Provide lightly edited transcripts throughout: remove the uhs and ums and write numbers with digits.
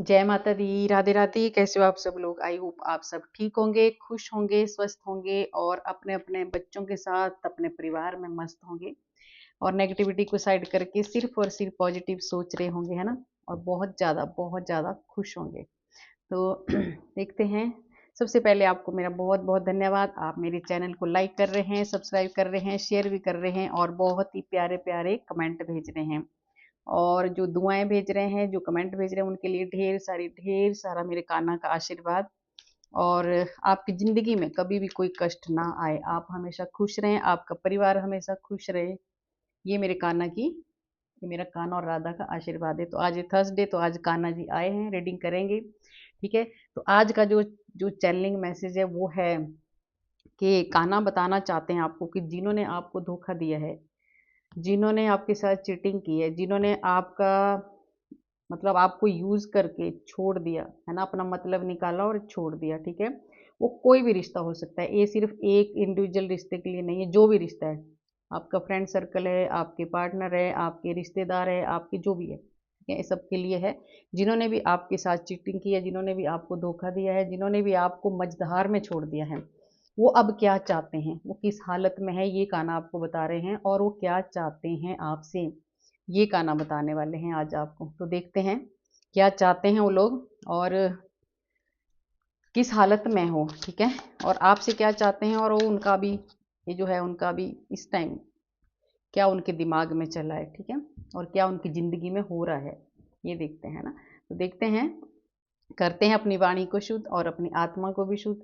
जय माता दी, राधे राधे। कैसे हो आप सब लोग? आई होप आप सब ठीक होंगे, खुश होंगे, स्वस्थ होंगे और अपने अपने बच्चों के साथ अपने परिवार में मस्त होंगे और नेगेटिविटी को साइड करके सिर्फ और सिर्फ पॉजिटिव सोच रहे होंगे, है ना। और बहुत ज़्यादा खुश होंगे। तो देखते हैं। सबसे पहले आपको मेरा बहुत बहुत धन्यवाद। आप मेरे चैनल को लाइक कर रहे हैं, सब्सक्राइब कर रहे हैं, शेयर भी कर रहे हैं और बहुत ही प्यारे प्यारे कमेंट भेज रहे हैं। और जो दुआएं भेज रहे हैं, जो कमेंट भेज रहे हैं, उनके लिए ढेर सारा मेरे कान्हा का आशीर्वाद। और आपकी ज़िंदगी में कभी भी कोई कष्ट ना आए, आप हमेशा खुश रहें, आपका परिवार हमेशा खुश रहे। ये मेरे कान्हा की, ये मेरा कान्हा और राधा का आशीर्वाद है। तो आज थर्सडे, तो आज कान्हा जी आए हैं, रीडिंग करेंगे। ठीक है। तो आज का जो जो चैनलिंग मैसेज है वो है कि कान्हा बताना चाहते हैं आपको कि जिन्होंने आपको धोखा दिया है, जिन्होंने आपके साथ चीटिंग की है, जिन्होंने आपका मतलब आपको यूज़ करके छोड़ दिया, है ना, अपना मतलब निकाला और छोड़ दिया, ठीक है? वो कोई भी रिश्ता हो सकता है, ये सिर्फ़ एक इंडिविजुअल रिश्ते के लिए नहीं है, जो भी रिश्ता है, आपका फ्रेंड सर्कल है, आपके पार्टनर है, आपके रिश्तेदार है, आपके जो भी है, ठीक है? ये सबके लिए है। जिन्होंने भी आपके साथ चीटिंग की है, जिन्होंने भी आपको धोखा दिया है, जिन्होंने भी आपको मझधार में छोड़ दिया है, वो अब क्या चाहते हैं, वो किस हालत में है, ये कान्हा आपको बता रहे हैं और वो क्या चाहते हैं आपसे, ये कान्हा बताने वाले हैं आज आपको। तो देखते हैं क्या चाहते हैं वो लोग और किस हालत में हो, ठीक है? और आपसे क्या चाहते हैं और वो उनका भी, ये जो है उनका भी इस टाइम क्या उनके दिमाग में चला है, ठीक है? और क्या उनकी ज़िंदगी में हो रहा है, ये देखते हैं ना। तो देखते हैं, करते हैं अपनी वाणी को शुद्ध और अपनी आत्मा को भी शुद्ध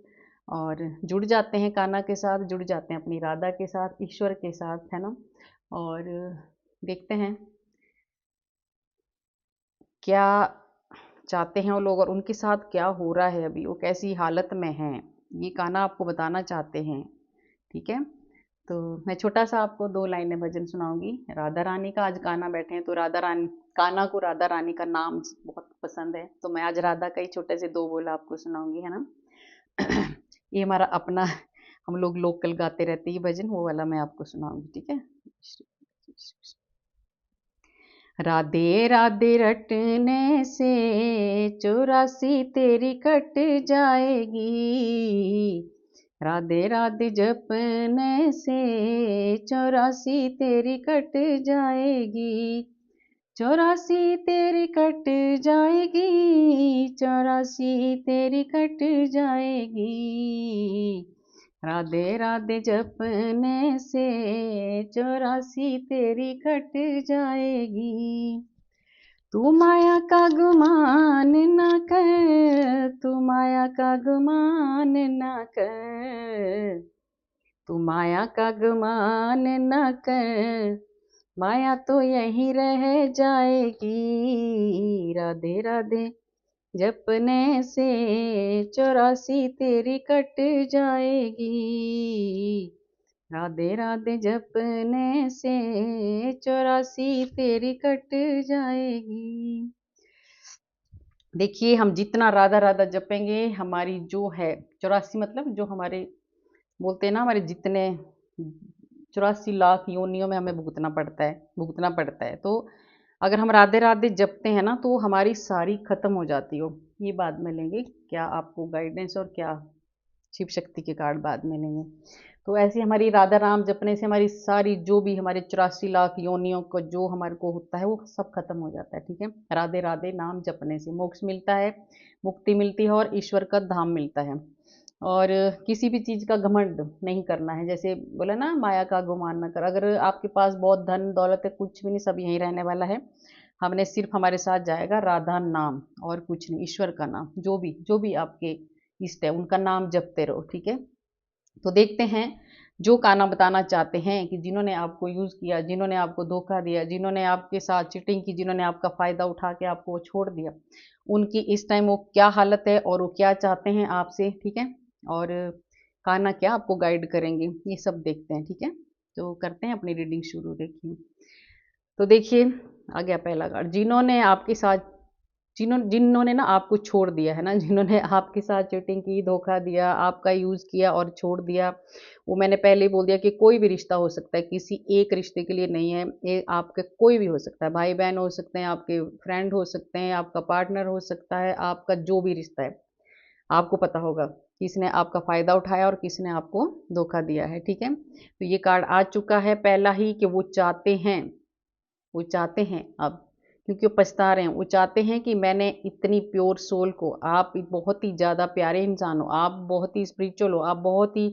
और जुड़ जाते हैं कान्हा के साथ, जुड़ जाते हैं अपनी राधा के साथ, ईश्वर के साथ, है ना। और देखते हैं क्या चाहते हैं वो लोग और उनके साथ क्या हो रहा है, अभी वो कैसी हालत में हैं, ये कान्हा आपको बताना चाहते हैं, ठीक है। तो मैं छोटा सा आपको 2 लाइनें भजन सुनाऊंगी राधा रानी का। आज कान्हा बैठे हैं तो राधा रानी, कान्हा को राधा रानी का नाम बहुत पसंद है, तो मैं आज राधा का ही छोटे से 2 बोल आपको सुनाऊंगी, है ना। ये हमारा अपना, हम लोग लोकल गाते रहते हैं ये भजन, वो वाला मैं आपको सुनाऊंगी, ठीक है। राधे राधे रटने से 84 तेरी कट जाएगी, राधे राधे जपने से 84 तेरी कट जाएगी, 84 तेरी कट जाएगी, 84 तेरी कट जाएगी, राधे राधे जपने से 84 तेरी कट जाएगी। तू माया का गुमान ना कर, तू माया का गुमान ना कर, तू माया का गुमान ना कर, माया तो यहीं रह जाएगी, राधे राधे जपने से 84 तेरी कट जाएगी, राधे राधे जपने से 84 तेरी कट जाएगी। देखिए, हम जितना राधा राधा जपेंगे, हमारी जो है 84 मतलब जो हमारे बोलते हैं ना, हमारे जितने 84 लाख योनियों में हमें भुगतना पड़ता है। तो अगर हम राधे राधे जपते हैं ना, तो हमारी सारी खत्म हो जाती हो। ये बाद में लेंगे, क्या आपको गाइडेंस और क्या शिव शक्ति के कार्ड बाद में लेंगे। तो ऐसे हमारी राधा राम जपने से हमारी सारी जो भी हमारे 84 लाख योनियों को जो हमारे को होता है वो सब खत्म हो जाता है, ठीक है। राधे राधे नाम जपने से मोक्ष मिलता है, मुक्ति मिलती है और ईश्वर का धाम मिलता है। और किसी भी चीज़ का घमंड नहीं करना है, जैसे बोला ना, माया का गुमान न कर। अगर आपके पास बहुत धन दौलत है, कुछ भी नहीं, सब यहीं रहने वाला है। हमने सिर्फ हमारे साथ जाएगा राधा नाम और कुछ नहीं, ईश्वर का नाम, जो भी आपके इष्ट है उनका नाम जपते रहो, ठीक है। तो देखते हैं जो कान्हा बताना चाहते हैं कि जिन्होंने आपको यूज़ किया, जिन्होंने आपको धोखा दिया, जिन्होंने आपके साथ चीटिंग की, जिन्होंने आपका फ़ायदा उठा के आपको छोड़ दिया, उनकी इस टाइम वो क्या हालत है और वो क्या चाहते हैं आपसे, ठीक है। और कान्हा क्या आपको गाइड करेंगे, ये सब देखते हैं, ठीक है। तो करते हैं अपनी रीडिंग शुरू। देखिए, तो देखिए, आ गया पहला कार्ड। जिन्होंने आपके साथ जिन्होंने ना आपको छोड़ दिया है ना, जिन्होंने आपके साथ चीटिंग की, धोखा दिया, आपका यूज़ किया और छोड़ दिया, वो मैंने पहले ही बोल दिया कि कोई भी रिश्ता हो सकता है, किसी एक रिश्ते के लिए नहीं है। ये आपका कोई भी हो सकता है, भाई-बहन हो सकते हैं, आपके फ्रेंड हो सकते हैं, आपका पार्टनर हो सकता है, आपका जो भी रिश्ता है, आपको पता होगा किसने आपका फ़ायदा उठाया और किसने आपको धोखा दिया है, ठीक है? तो ये कार्ड आ चुका है पहला ही कि वो चाहते हैं अब, क्योंकि वो पछता रहे हैं, वो चाहते हैं कि मैंने इतनी प्योर सोल को, आप बहुत ही ज़्यादा प्यारे इंसान हो, आप बहुत ही स्पिरिचुअल हो, आप बहुत ही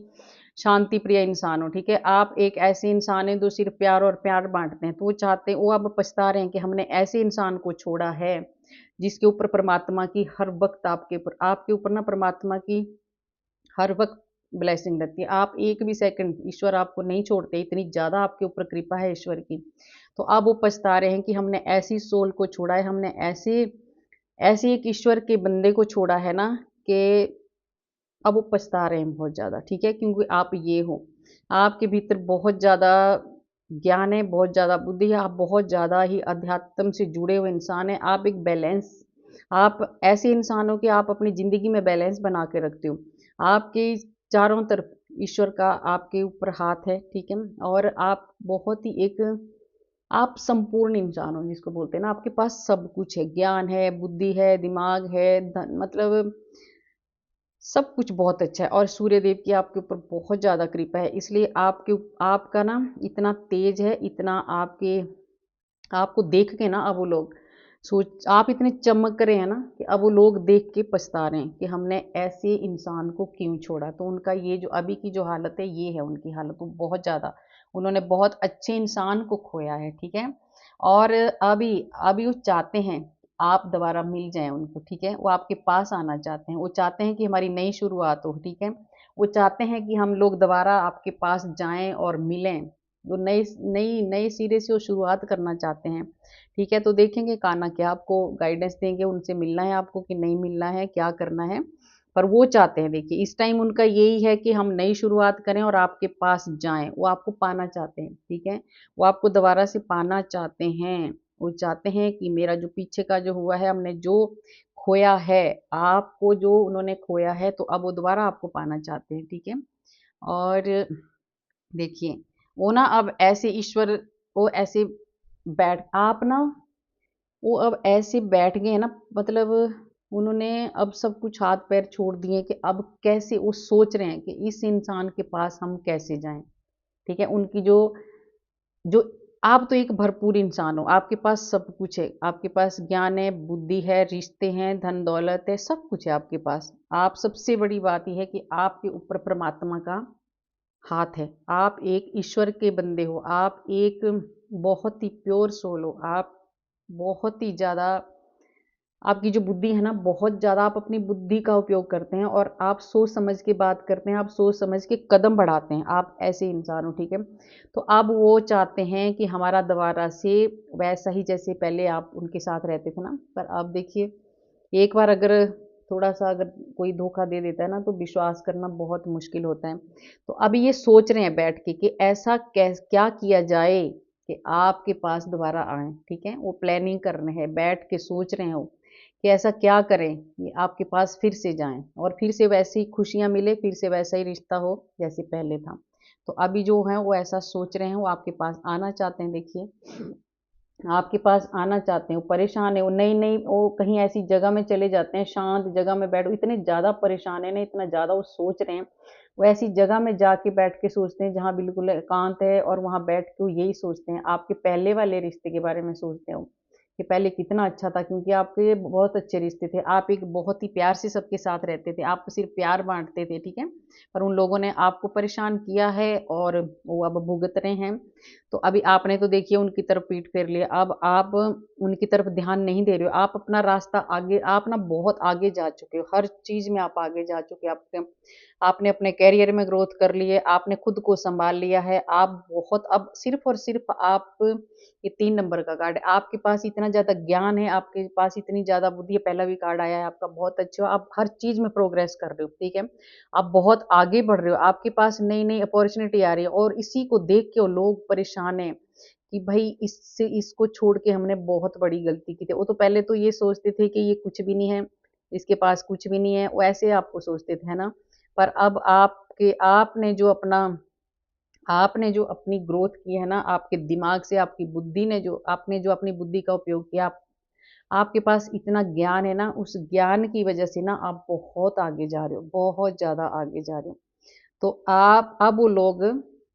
शांति प्रिय इंसान हो, ठीक है? आप एक ऐसे इंसान हैं जो सिर्फ प्यार और प्यार बांटते हैं, तो वो चाहते हैं, वो अब पछता रहे हैं कि हमने ऐसे इंसान को छोड़ा है जिसके ऊपर परमात्मा की हर वक्त आपके ऊपर ना परमात्मा की हर वक्त ब्लेसिंग रहती है। आप एक भी सेकंड ईश्वर आपको नहीं छोड़ते, इतनी ज़्यादा आपके ऊपर कृपा है ईश्वर की। तो अब वो पछता रहे हैं कि हमने ऐसी सोल को छोड़ा है, हमने ऐसे ऐसे एक ईश्वर के बंदे को छोड़ा है ना, कि अब वो पछता रहे हैं बहुत ज़्यादा, ठीक है? क्योंकि आप ये हो, आपके भीतर बहुत ज़्यादा ज्ञान है, बहुत ज़्यादा बुद्धि है, आप बहुत ज़्यादा ही अध्यात्म से जुड़े हुए इंसान हैं। आप एक बैलेंस, आप ऐसे इंसान हो कि आप अपनी ज़िंदगी में बैलेंस बना के रखते हो। आपके चारों तरफ ईश्वर का आपके ऊपर हाथ है, ठीक है? और आप बहुत ही एक आप संपूर्ण इंसान हो जिसको बोलते हैं ना, आपके पास सब कुछ है, ज्ञान है, बुद्धि है, दिमाग है, धन, मतलब सब कुछ बहुत अच्छा है और सूर्य देव की आपके ऊपर बहुत ज़्यादा कृपा है, इसलिए आपका ना इतना तेज है, इतना आपके आपको देख के ना अब वो लोग सोच आप इतने चमक रहे हैं ना कि अब वो लोग देख के पछता रहे हैं कि हमने ऐसे इंसान को क्यों छोड़ा। तो उनका ये जो अभी की जो हालत है, ये है उनकी हालत, वो बहुत ज़्यादा उन्होंने बहुत अच्छे इंसान को खोया है, ठीक है? और अभी अभी वो चाहते हैं आप दोबारा मिल जाएं उनको, ठीक है? वो आपके पास आना चाहते हैं, वो चाहते हैं कि हमारी नई शुरुआत हो, ठीक है? वो चाहते हैं कि हम लोग दोबारा आपके पास जाएं और मिलें, वो नई नई नए सिरे से वो शुरुआत करना चाहते हैं, ठीक है? तो देखेंगे कान्हा क्या आपको गाइडेंस देंगे, उनसे मिलना है आपको कि नहीं मिलना है, क्या करना है। पर वो चाहते हैं, देखिए इस टाइम उनका यही है कि हम नई शुरुआत करें और आपके पास जाएं, वो आपको पाना चाहते हैं, ठीक है? वो आपको दोबारा से पाना चाहते हैं, वो चाहते हैं कि मेरा जो पीछे का जो हुआ है, हमने जो खोया है, आपको जो उन्होंने खोया है, तो अब वो दोबारा आपको पाना चाहते हैं, ठीक है? और देखिए, वो ना अब ऐसे ईश्वर, वो ऐसे बैठ आप ना वो अब ऐसे बैठ गए हैं ना, मतलब उन्होंने अब सब कुछ हाथ पैर छोड़ दिए कि अब कैसे वो सोच रहे हैं कि इस इंसान के पास हम कैसे जाएं, ठीक है? उनकी जो जो आप तो एक भरपूर इंसान हो, आपके पास सब कुछ है, आपके पास ज्ञान है, बुद्धि है, रिश्ते हैं, धन दौलत है, सब कुछ है आपके पास। आप सबसे बड़ी बात यह है कि आपके ऊपर परमात्मा का हाथ है, आप एक ईश्वर के बंदे हो, आप एक बहुत ही प्योर सोल हो, आप बहुत ही ज़्यादा, आपकी जो बुद्धि है ना, बहुत ज़्यादा आप अपनी बुद्धि का उपयोग करते हैं और आप सोच समझ के बात करते हैं, आप सोच समझ के कदम बढ़ाते हैं, आप ऐसे इंसान हो, ठीक है? तो अब वो चाहते हैं कि हमारा दोबारा से वैसा ही जैसे पहले आप उनके साथ रहते थे ना, पर अब देखिए एक बार अगर थोड़ा-सा अगर कोई धोखा दे देता है ना, तो विश्वास करना बहुत मुश्किल होता है। तो अभी ये सोच रहे हैं बैठ के कि ऐसा क्या किया जाए कि आपके पास दोबारा आएँ, ठीक है? वो प्लानिंग कर रहे हैं, बैठ के सोच रहे हैं वो कि ऐसा क्या करें कि आपके पास फिर से जाएँ और फिर से वैसी खुशियाँ मिले, फिर से वैसा ही रिश्ता हो जैसे पहले था। तो अभी जो हैं वो ऐसा सोच रहे हैं, वो आपके पास आना चाहते हैं, देखिए। आपके पास आना चाहते हैं, वो परेशान है, वो नई-नई वो कहीं ऐसी जगह में चले जाते हैं, शांत जगह में बैठ इतने ज़्यादा परेशान है ना, इतना ज़्यादा वो सोच रहे हैं, वो ऐसी जगह में जाके बैठ के सोचते हैं जहाँ बिल्कुल एकांत है और वहाँ बैठ के वो यही सोचते हैं, आपके पहले वाले रिश्ते के बारे में सोचते हैं वो, कि पहले कितना अच्छा था क्योंकि आपके बहुत अच्छे रिश्ते थे, आप एक बहुत ही प्यार से सबके साथ रहते थे, आप सिर्फ प्यार बाँटते थे, ठीक है? पर उन लोगों ने आपको परेशान किया है और वो अब भुगत रहे हैं। तो अभी आपने तो देखिए उनकी तरफ पीठ फेर लिया, अब आप उनकी तरफ ध्यान नहीं दे रहे हो, आप अपना रास्ता आगे, आप ना बहुत आगे जा चुके हो, हर चीज़ में आप आगे जा चुके हो, आपने अपने करियर में ग्रोथ कर ली है, आपने खुद को सँभाल लिया है, आप बहुत अब सिर्फ़ और सिर्फ़ आप, ये 3 नंबर का कार्ड है, आपके पास इतना ज़्यादा ज्ञान है, आपके पास इतनी ज़्यादा बुद्धि है, पहला भी कार्ड आया है आपका, बहुत अच्छे हो, आप हर चीज़ में प्रोग्रेस कर रहे हो, ठीक है? आप बहुत आगे बढ़ रहे हो, आपके पास नई-नई अपॉर्च्युनिटी आ रही है और इसी को देख के वो लोग परेशान हैं कि भाई इससे इसको छोड़ के हमने बहुत बड़ी गलती की थी। वो तो पहले तो ये सोचते थे कि ये कुछ भी नहीं है, इसके पास कुछ भी नहीं है, वो ऐसे आपको सोचते थे, है ना? पर अब आपने जो अपनी ग्रोथ की है ना, आपके दिमाग से, आपकी बुद्धि ने जो आपने जो अपनी बुद्धि का उपयोग किया, आपके पास इतना ज्ञान है ना, उस ज्ञान की वजह से ना आप बहुत आगे जा रहे हो, बहुत ज़्यादा आगे जा रहे हो। तो आप अब वो लोग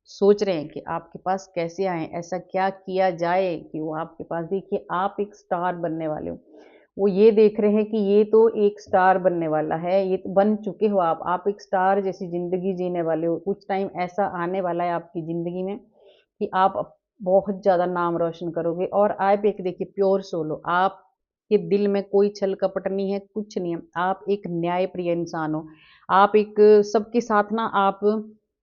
सोच रहे हैं कि आपके पास कैसे आए, ऐसा क्या किया जाए कि वो आपके पास, देखिए आप एक स्टार बनने वाले हो। वो ये देख रहे हैं कि ये तो एक स्टार बनने वाला है, ये तो बन चुके हो आप एक स्टार जैसी ज़िंदगी जीने वाले हो। कुछ टाइम ऐसा आने वाला है आपकी ज़िंदगी में कि आप बहुत ज़्यादा नाम रोशन करोगे। और आप एक देखिए प्योर सोल हो, आपके दिल में कोई छल कपट नहीं है, कुछ नहीं है। आप एक न्यायप्रिय इंसान हो। आप एक सबके साथ ना आप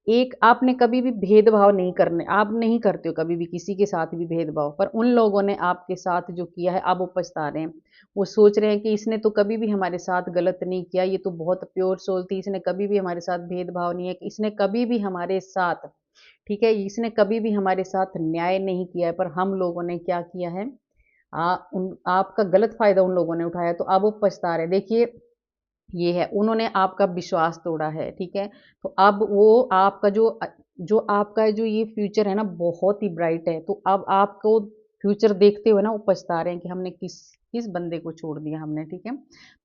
एक आपने कभी भी भेदभाव नहीं करने, आप नहीं करते हो कभी भी किसी के साथ भी भेदभाव, पर उन लोगों ने आपके साथ जो किया है अब वो पछता रहे हैं। वो सोच रहे हैं कि इसने तो कभी भी हमारे साथ गलत नहीं किया, ये तो बहुत प्योर सोल थी, इसने कभी भी हमारे साथ भेदभाव नहीं है, इसने कभी भी हमारे साथ, ठीक है, इसने कभी भी हमारे साथ न्याय नहीं किया है। पर हम लोगों ने क्या किया है, आपका गलत फायदा उन लोगों ने उठाया, तो अब वो पछता रहे। देखिए ये है, उन्होंने आपका विश्वास तोड़ा है, ठीक है? तो अब वो आपका जो आपका जो ये फ्यूचर है ना बहुत ही ब्राइट है, तो अब आपको फ्यूचर देखते हुए ना वो पछता रहे हैं कि हमने किस किस बंदे को छोड़ दिया हमने, ठीक है?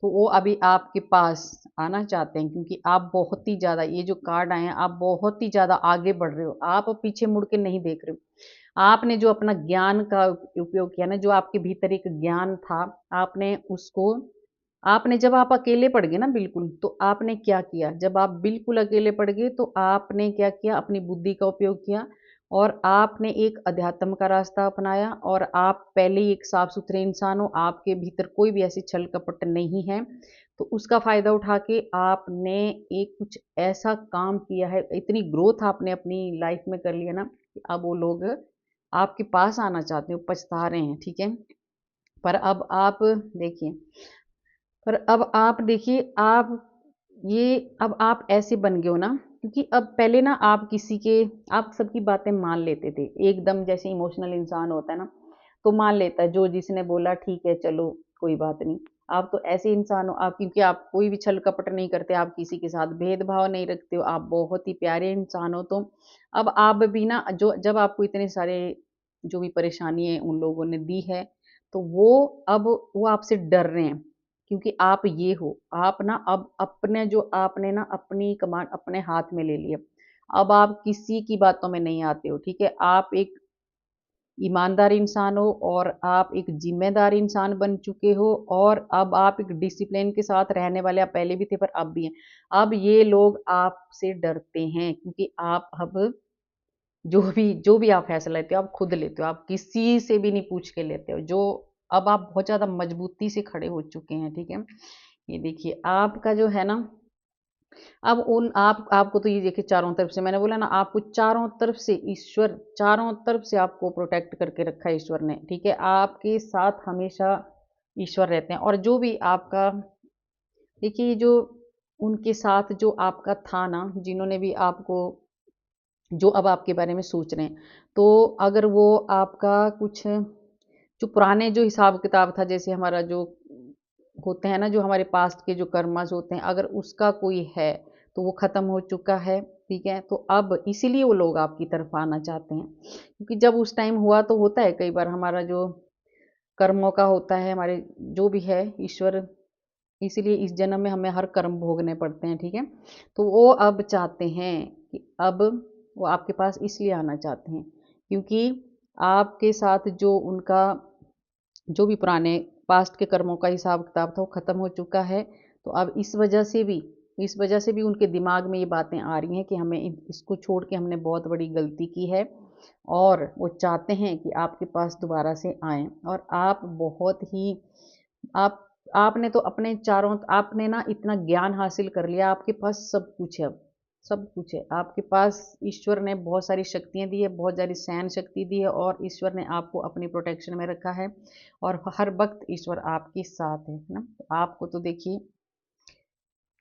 तो वो अभी आपके पास आना चाहते हैं क्योंकि आप बहुत ही ज़्यादा, ये जो कार्ड आए हैं, आप बहुत ही ज़्यादा आगे बढ़ रहे हो, आप अब पीछे मुड़ के नहीं देख रहे हो। आपने जो अपना ज्ञान का उपयोग किया ना, जो आपके भीतर एक ज्ञान था, आपने उसको आपने जब आप अकेले पड़ गए ना बिल्कुल, तो आपने क्या किया? जब आप बिल्कुल अकेले पड़ गए, तो आपने क्या किया? अपनी बुद्धि का उपयोग किया और आपने एक अध्यात्म का रास्ता अपनाया और आप पहले ही एक साफ-सुथरे इंसान हो, आपके भीतर कोई भी ऐसी छल-कपट नहीं है। तो उसका फ़ायदा उठा के आपने एक कुछ ऐसा काम किया है, इतनी ग्रोथ आपने अपनी लाइफ़ में कर ली है ना, कि अब वो लोग आपके पास आना चाहते हैं, पछता रहे हैं, ठीक है? पर अब आप देखिए, अब आप ऐसे बन गए हो ना, क्योंकि अब पहले ना आप सबकी बातें मान लेते थे एकदम, जैसे इमोशनल इंसान होता है ना, तो मान लेता है जो जिसने बोला ठीक है चलो कोई बात नहीं। आप तो ऐसे इंसान हो, आप क्योंकि आप कोई भी छल कपट नहीं करते, आप किसी के साथ भेदभाव नहीं रखते हो, आप बहुत ही प्यारे इंसान हो। तो अब आप भी ना, जो जब आपको इतने सारे जो भी परेशानी है उन लोगों ने दी है, तो वो आपसे डर रहे हैं क्योंकि आप ये हो, आप ना अब अपने जो आपने ना अपनी कमांड अपने हाथ में ले ली है। अब आप किसी की बातों में नहीं आते हो, ठीक है? आप एक ईमानदार इंसान हो और आप एक ज़िम्मेदार इंसान बन चुके हो और अब आप एक डिसिप्लिन के साथ रहने वाले, आप पहले भी थे पर अब भी हैं। अब ये लोग आपसे डरते हैं क्योंकि आप अब जो भी आप फैसला लेते हो, आप खुद लेते हो, आप किसी से भी नहीं पूछ के लेते हो। अब आप बहुत ज़्यादा मजबूती से खड़े हो चुके हैं, ठीक है? ये देखिए आपका जो है ना, अब उन आपको तो ये देखिए चारों तरफ से मैंने बोला ना, आपको चारों तरफ से ईश्वर, चारों तरफ से आपको प्रोटेक्ट करके रखा है ईश्वर ने, ठीक है? आपके साथ हमेशा ईश्वर रहते हैं और जो भी आपका, देखिए जो उनके साथ जो आपका था ना, जिन्होंने भी आपको, जो अब आपके बारे में सोच रहे हैं, तो अगर वो आपका कुछ जो पुराने जो हिसाब किताब था, जैसे हमारा जो होते हैं ना, जो हमारे पास्ट के जो कर्मास होते हैं, अगर उसका कोई है तो वो खत्म हो चुका है, ठीक है? तो अब इसीलिए वो लोग आपकी तरफ आना चाहते हैं, क्योंकि जब उस टाइम हुआ तो होता है कई बार हमारा जो कर्मों का होता है, हमारे जो भी है ईश्वर, इसीलिए इस जन्म में हमें हर कर्म भोगने पड़ते हैं, ठीक है? तो वो अब चाहते हैं कि अब वो आपके पास इसलिए आना चाहते हैं क्योंकि आपके साथ जो उनका जो भी पुराने पास्ट के कर्मों का हिसाब किताब था वो ख़त्म हो चुका है। तो अब इस वजह से भी उनके दिमाग में ये बातें आ रही हैं कि हमें इसको छोड़ के हमने बहुत बड़ी गलती की है और वो चाहते हैं कि आपके पास दोबारा से आएँ और आप बहुत ही आप आपने तो अपने चारों आपने ना इतना ज्ञान हासिल कर लिया, आपके पास सब कुछ है अब, सब कुछ है। आपके पास ईश्वर ने बहुत सारी शक्तियाँ दी है, बहुत सारी सहन शक्ति दी है और ईश्वर ने आपको अपनी प्रोटेक्शन में रखा है और हर वक़्त ईश्वर आपके साथ है ना? तो आपको तो देखिए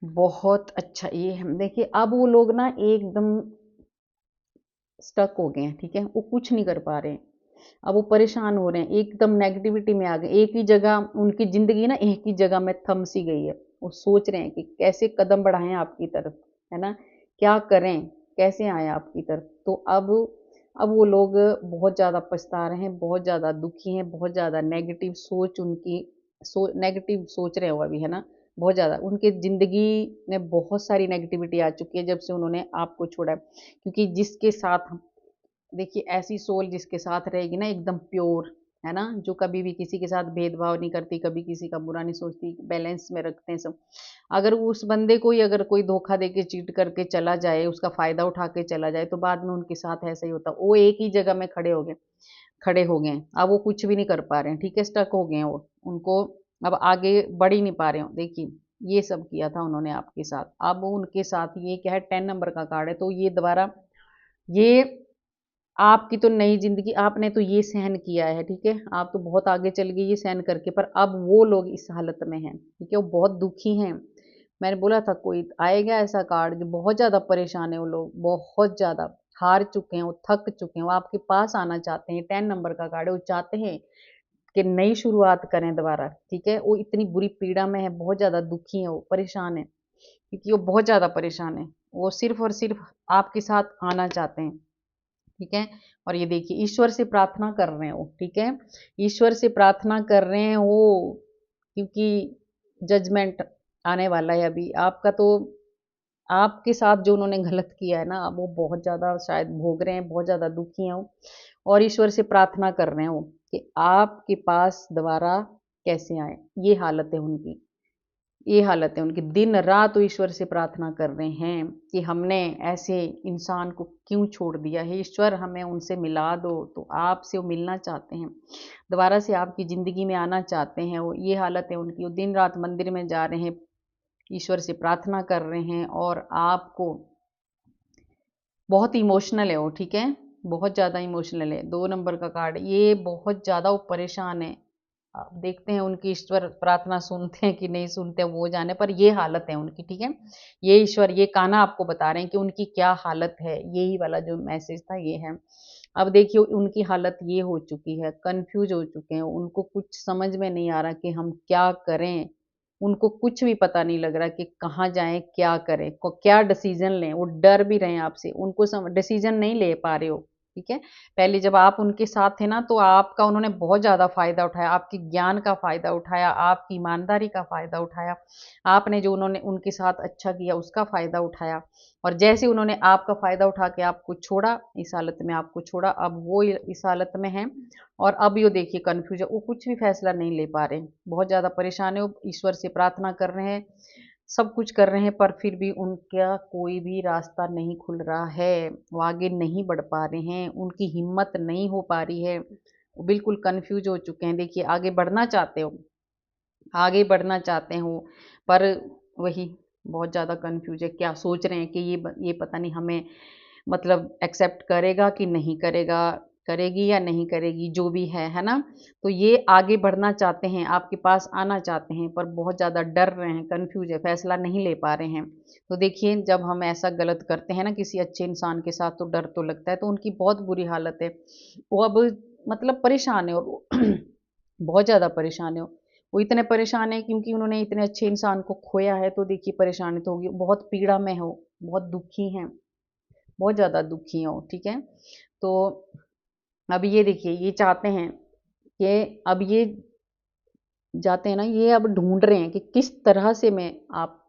बहुत अच्छा ये है, देखिए अब वो लोग ना एकदम स्टक हो गए हैं, ठीक है? वो कुछ नहीं कर पा रहे हैं। अब वो परेशान हो रहे हैं, एकदम नेगेटिविटी में आ गए, एक ही जगह उनकी ज़िंदगी ना एक ही जगह में थम सी गई है। वो सोच रहे हैं कि कैसे कदम बढ़ाएँ आपकी तरफ, है ना? क्या करें? कैसे आएँ आपकी तरफ? तो अब वो लोग बहुत ज़्यादा पछता रहे हैं, बहुत ज़्यादा दुखी हैं, बहुत ज़्यादा नेगेटिव सोच उनकी नेगेटिव सोच रहे हो अभी, है ना? बहुत ज़्यादा उनकी ज़िंदगी में बहुत सारी नेगेटिविटी आ चुकी है जब से उन्होंने आपको छोड़ा है। क्योंकि जिसके साथ हम देखिए ऐसी सोल जिसके साथ रहेगी ना एकदम प्योर, है ना? जो कभी भी किसी के साथ भेदभाव नहीं करती, कभी किसी का बुरा नहीं सोचती, बैलेंस में रखते हैं सब। अगर उस बंदे को ही अगर कोई धोखा देके चीट करके चला जाए, उसका फ़ायदा उठा के चला जाए, तो बाद में उनके साथ ऐसा ही होता। वो एक ही जगह में खड़े हो गए हैं। अब वो कुछ भी नहीं कर पा रहे हैं, ठीक है? स्टक हो गए हैं वो। उनको अब आगे बढ़ ही नहीं पा रहे हो। देखिए, ये सब किया था उन्होंने आपके साथ। अब उनके साथ ये क्या है 10 नंबर का कार्ड है, तो ये दोबारा ये आपकी तो नई ज़िंदगी आपने तो ये सहन किया है, ठीक है? आप तो बहुत आगे चल गई ये सहन करके, पर अब वो लोग इस हालत में हैं, ठीक है? वो बहुत दुखी हैं। मैंने बोला था कोई आएगा ऐसा कार्ड जो बहुत ज़्यादा परेशान है वो लोग, बहुत ज़्यादा हार चुके हैं, वो थक चुके हैं, वो आपके पास आना चाहते हैं। 10 नंबर का कार्ड है, वो चाहते हैं कि नई शुरुआत करें दोबारा, ठीक है? वो इतनी बुरी पीड़ा में है, बहुत ज़्यादा दुखी हैं वो, परेशान हैं, क्योंकि वो बहुत ज़्यादा परेशान हैं। वो सिर्फ़ और सिर्फ़ आपके साथ आना चाहते हैं। ठीक है? और ये देखिए ईश्वर से प्रार्थना कर रहे हैं वो, ठीक है? ईश्वर से प्रार्थना कर रहे हैं वो, क्योंकि जजमेंट आने वाला है अभी। आपका तो आपके साथ जो उन्होंने गलत किया है ना, अब वो बहुत ज़्यादा शायद भोग रहे हैं, बहुत ज़्यादा दुखी हैं वो और ईश्वर से प्रार्थना कर रहे हैं वो कि आपके पास दोबारा कैसे आएँ? ये हालत है उनकी। ये हालत है उनकी, दिन रात वो ईश्वर से प्रार्थना कर रहे हैं कि हमने ऐसे इंसान को क्यों छोड़ दिया है, ईश्वर हमें उनसे मिला दो। तो आपसे वो मिलना चाहते हैं, दोबारा से आपकी ज़िंदगी में आना चाहते हैं वो, ये हालत है उनकी। वो दिन रात मंदिर में जा रहे हैं, ईश्वर से प्रार्थना कर रहे हैं और आपको बहुत इमोशनल है वो, ठीक है? बहुत ज़्यादा इमोशनल है। 2 नंबर का कार्ड, ये बहुत ज़्यादा वो परेशान है। अब देखते हैं उनकी ईश्वर प्रार्थना सुनते हैं कि नहीं सुनते हैं वो जाने, पर ये हालत है उनकी, ठीक है? ये ईश्वर ये कान्हा आपको बता रहे हैं कि उनकी क्या हालत है, यही वाला जो मैसेज था ये है। अब देखिए उनकी हालत ये हो चुकी है, कन्फ्यूज़ हो चुके हैं, उनको कुछ समझ में नहीं आ रहा कि हम क्या करें? उनको कुछ भी पता नहीं लग रहा कि कहाँ जाएँ, क्या करें? क्या डिसीज़न लें? वो डर भी रहे हैं आपसे, उनको डिसीज़न नहीं ले पा रहे हो, ठीक है? पहले जब आप उनके साथ थे ना, तो आपका उन्होंने बहुत ज़्यादा फ़ायदा उठाया, आपके ज्ञान का फ़ायदा उठाया, आपकी ईमानदारी का फ़ायदा उठाया। आपने जो उन्होंने उनके साथ अच्छा किया, उसका फ़ायदा उठाया और जैसे उन्होंने आपका फ़ायदा उठा के आपको छोड़ा, इस हालत में आपको छोड़ा, अब वो इस हालत में हैं और अब ये देखिए कन्फ्यूज़ है, वो कुछ भी फ़ैसला नहीं ले पा रहे हैं। बहुत ज़्यादा परेशान है वो, ईश्वर से प्रार्थना कर रहे हैं, सब कुछ कर रहे हैं पर फिर भी उनका कोई भी रास्ता नहीं खुल रहा है, वो आगे नहीं बढ़ पा रहे हैं, उनकी हिम्मत नहीं हो पा रही है, वो बिल्कुल कन्फ्यूज़ हो चुके हैं। देखिए आगे बढ़ना चाहते हो, पर वही बहुत ज़्यादा कन्फ्यूज़ है, क्या सोच रहे हैं कि ये पता नहीं हमें मतलब एक्सेप्ट करेगा कि नहीं करेगा, करेगी या नहीं करेगी, जो भी है ना? तो ये आगे बढ़ना चाहते हैं, आपके पास आना चाहते हैं, पर बहुत ज़्यादा डर रहे हैं, कन्फ्यूज़ है, फैसला नहीं ले पा रहे हैं। तो देखिए, जब हम ऐसा गलत करते हैं ना किसी अच्छे इंसान के साथ, तो डर तो लगता है, तो उनकी बहुत बुरी हालत है। वो अब मतलब परेशान है और वो बहुत ज़्यादा परेशान है वो इतने परेशान हैं क्योंकि उन्होंने इतने अच्छे इंसान को खोया है, तो देखिए परेशानी तो होगी, बहुत पीड़ा में हो, बहुत दुखी हैं। बहुत ज़्यादा दुखी हो, ठीक है? तो अब ये देखिए, ये चाहते हैं कि अब ये जाते हैं ना, ये अब ढूँढ रहे हैं कि किस तरह से मैं आप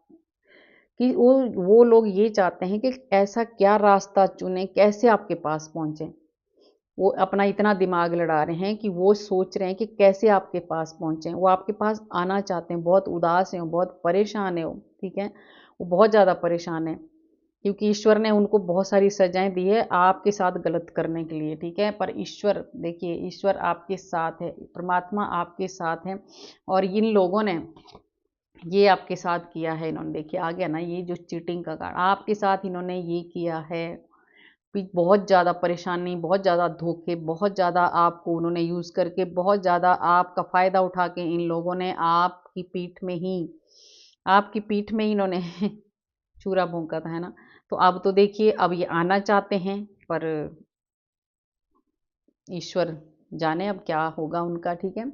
कि वो लोग ये चाहते हैं कि ऐसा क्या रास्ता चुनें, कैसे आपके पास पहुँचे। वो अपना इतना दिमाग लड़ा रहे हैं कि वो सोच रहे हैं कि कैसे आपके पास पहुँचे। वो आपके पास आना चाहते हैं, बहुत उदास हैं वो, बहुत परेशान हैं वो, ठीक है? वो बहुत ज़्यादा परेशान हैं। क्योंकि ईश्वर ने उनको बहुत सारी सजाएँ दी है आपके साथ गलत करने के लिए, ठीक है? पर ईश्वर देखिए ईश्वर आपके साथ है, परमात्मा आपके साथ है और इन लोगों ने ये आपके साथ किया है इन्होंने देखिए आ गया ना ये जो चीटिंग का कार्ड आपके साथ इन्होंने ये किया है। बहुत ज़्यादा परेशानी, बहुत ज़्यादा धोखे, बहुत ज़्यादा आपको उन्होंने यूज़ करके, बहुत ज़्यादा आपका फ़ायदा उठा के इन लोगों ने आपकी पीठ में ही इन्होंने चूरा भोंका था, है ना? तो अब तो देखिए अब ये आना चाहते हैं पर ईश्वर जाने अब क्या होगा उनका, ठीक है।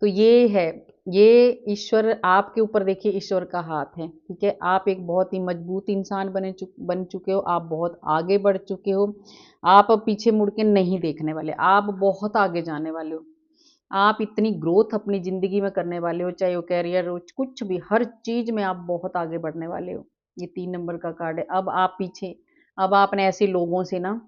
तो ये है, ये ईश्वर आपके ऊपर, देखिए ईश्वर का हाथ है, ठीक है। आप एक बहुत ही मजबूत इंसान बन चुके हो, आप बहुत आगे बढ़ चुके हो, आप अब पीछे मुड़ के नहीं देखने वाले, आप बहुत आगे जाने वाले हो। आप इतनी ग्रोथ अपनी ज़िंदगी में करने वाले हो, चाहे वो करियर हो, कुछ भी, हर चीज़ में आप बहुत आगे बढ़ने वाले हो। ये 3 नंबर का कार्ड है। अब आप पीछे, अब आपने ऐसे लोगों से ना,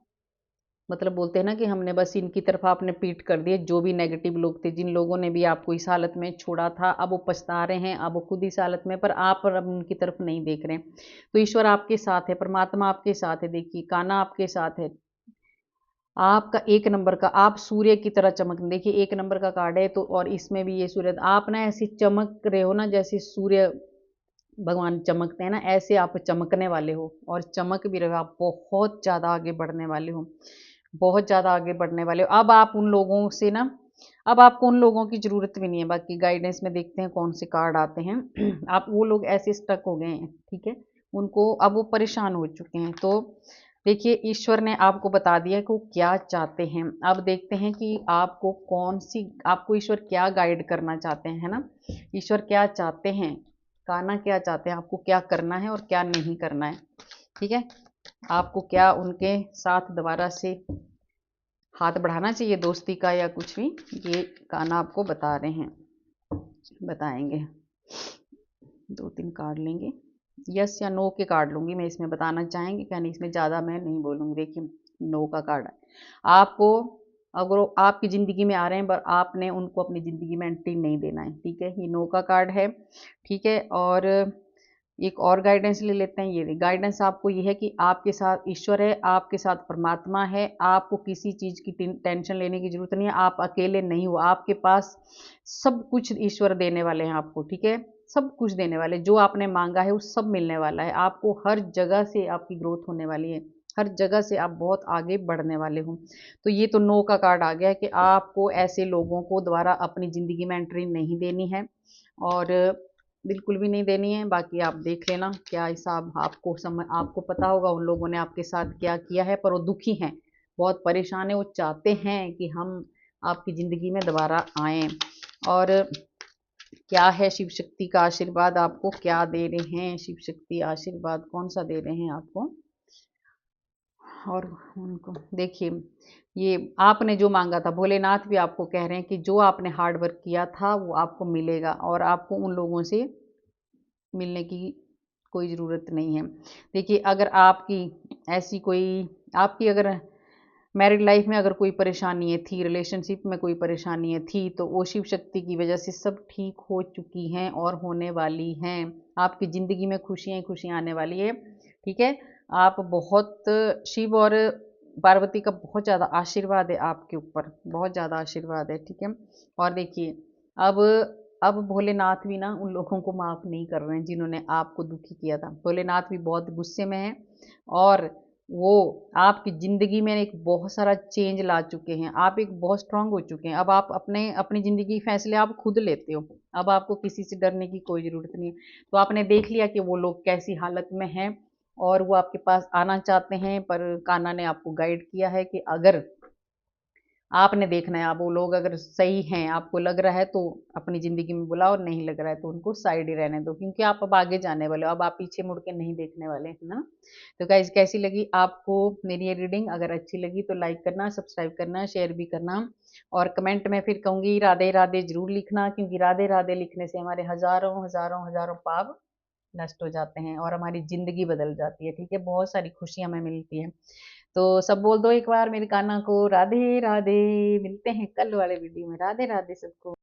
मतलब बोलते हैं ना कि हमने बस इनकी तरफ आपने पीठ कर दी, जो भी नेगेटिव लोग थे, जिन लोगों ने भी आपको इस हालत में छोड़ा था, अब वो पछता रहे हैं, अब वो खुद इस हालत में, पर आप अब उनकी तरफ नहीं देख रहे हैं। तो ईश्वर आपके साथ है, परमात्मा आपके साथ है, देखिए कान्हा आपके साथ है। आपका 1 नंबर का, आप सूर्य की तरह चमक, देखिए 1 नंबर का कार्ड है तो, और इसमें भी ये सूर्य, आप ना ऐसे चमक रहे हो ना जैसे सूर्य भगवान चमकते हैं ना, ऐसे आप चमकने वाले हो, और चमक भी रहे हो, आप बहुत ज़्यादा आगे बढ़ने वाले हो, बहुत ज़्यादा आगे बढ़ने वाले हो। अब आप उन लोगों से ना, अब आपको उन लोगों की ज़रूरत भी नहीं है। बाकी गाइडेंस में देखते हैं कौन से कार्ड आते हैं। आप, वो लोग ऐसे स्टक हो गए हैं, ठीक है, उनको अब वो परेशान हो चुके हैं। तो देखिए ईश्वर ने आपको बता दिया कि वो क्या चाहते हैं। अब देखते हैं कि आपको कौन सी, आपको ईश्वर क्या गाइड करना चाहते हैं, है ना। ईश्वर क्या चाहते हैं, कान्हा क्या चाहते हैं, आपको क्या करना है और क्या नहीं करना है, ठीक है। आपको क्या उनके साथ दोबारा से हाथ बढ़ाना चाहिए दोस्ती का या कुछ भी, ये कान्हा आपको बता रहे हैं, बताएंगे। 2-3 कार्ड लेंगे, यस या नो के कार्ड लूंगी मैं, इसमें बताना चाहेंगे क्या नहीं, इसमें ज़्यादा मैं नहीं बोलूँगी। देखिए नो का कार्ड है, आपको, अगर वो आपकी ज़िंदगी में आ रहे हैं पर आपने उनको अपनी ज़िंदगी में एंट्री नहीं देना है, ठीक है, ये नो का कार्ड है, ठीक है। और एक और गाइडेंस ले लेते हैं। ये गाइडेंस आपको ये है कि आपके साथ ईश्वर है, आपके साथ परमात्मा है, आपको किसी चीज़ की टेंशन लेने की ज़रूरत नहीं है, आप अकेले नहीं हो, आपके पास सब कुछ ईश्वर देने वाले हैं आपको, ठीक है, सब कुछ देने वाले, जो आपने मांगा है वो सब मिलने वाला है आपको, हर जगह से आपकी ग्रोथ होने वाली है, हर जगह से आप बहुत आगे बढ़ने वाले हो। तो ये तो नो का कार्ड आ गया कि आपको ऐसे लोगों को दोबारा अपनी ज़िंदगी में एंट्री नहीं देनी है, और बिल्कुल भी नहीं देनी है। बाकी आप देख लेना क्या हिसाब, आपको समझ, आपको पता होगा उन लोगों ने आपके साथ क्या किया है, पर वो दुखी हैं, बहुत परेशान है, वो चाहते हैं कि हम आपकी ज़िंदगी में दोबारा आएँ। और क्या है शिव शक्ति का आशीर्वाद, आपको क्या दे रहे हैं शिव शक्ति, आशीर्वाद कौन सा दे रहे हैं आपको। और उनको देखिए, ये आपने जो मांगा था, भोलेनाथ भी आपको कह रहे हैं कि जो आपने हार्ड वर्क किया था वो आपको मिलेगा, और आपको उन लोगों से मिलने की कोई ज़रूरत नहीं है। देखिए अगर आपकी ऐसी कोई, आपकी अगर मैरिड लाइफ में अगर कोई परेशानी है थी, रिलेशनशिप में कोई परेशानी है थी, तो वो शिव शक्ति की वजह से सब ठीक हो चुकी हैं और होने वाली हैं। आपकी ज़िंदगी में खुशियाँ ही खुशियाँ आने वाली है, ठीक है। आप बहुत, शिव और पार्वती का बहुत ज़्यादा आशीर्वाद है आपके ऊपर, बहुत ज़्यादा आशीर्वाद है, ठीक है। और देखिए अब अब भोलेनाथ भी ना उन लोगों को माफ़ नहीं कर रहे हैं जिन्होंने आपको दुखी किया था। भोलेनाथ भी बहुत गुस्से में हैं, और वो आपकी ज़िंदगी में एक बहुत सारा चेंज ला चुके हैं। आप एक बहुत स्ट्रांग हो चुके हैं। अब आप अपने अपनी ज़िंदगी के फैसले आप खुद लेते हो। अब आपको किसी से डरने की कोई ज़रूरत नहीं है। तो आपने देख लिया कि वो लोग कैसी हालत में हैं, और वो आपके पास आना चाहते हैं, पर कान्हा ने आपको गाइड किया है कि अगर आपने देखना है, अब वो लोग अगर सही हैं, आपको लग रहा है तो अपनी ज़िंदगी में बुलाओ, और नहीं लग रहा है तो उनको साइड ही रहने दो, क्योंकि आप अब आगे जाने वाले हो, अब आप पीछे मुड़ के नहीं देखने वाले, है ना। तो गाइस कैसी लगी आपको मेरी ये रीडिंग, अगर अच्छी लगी तो लाइक करना, सब्सक्राइब करना, शेयर भी करना, और कमेंट में फिर कहूँगी राधे राधे ज़रूर लिखना, क्योंकि राधे राधे लिखने से हमारे हज़ारों हज़ारों हज़ारों पाप नष्ट हो जाते हैं और हमारी ज़िंदगी बदल जाती है, ठीक है, बहुत सारी खुशियाँ हमें मिलती हैं। तो सब बोल दो एक बार मेरे कान्हा को राधे राधे। मिलते हैं कल वाले वीडियो में। राधे राधे सबको।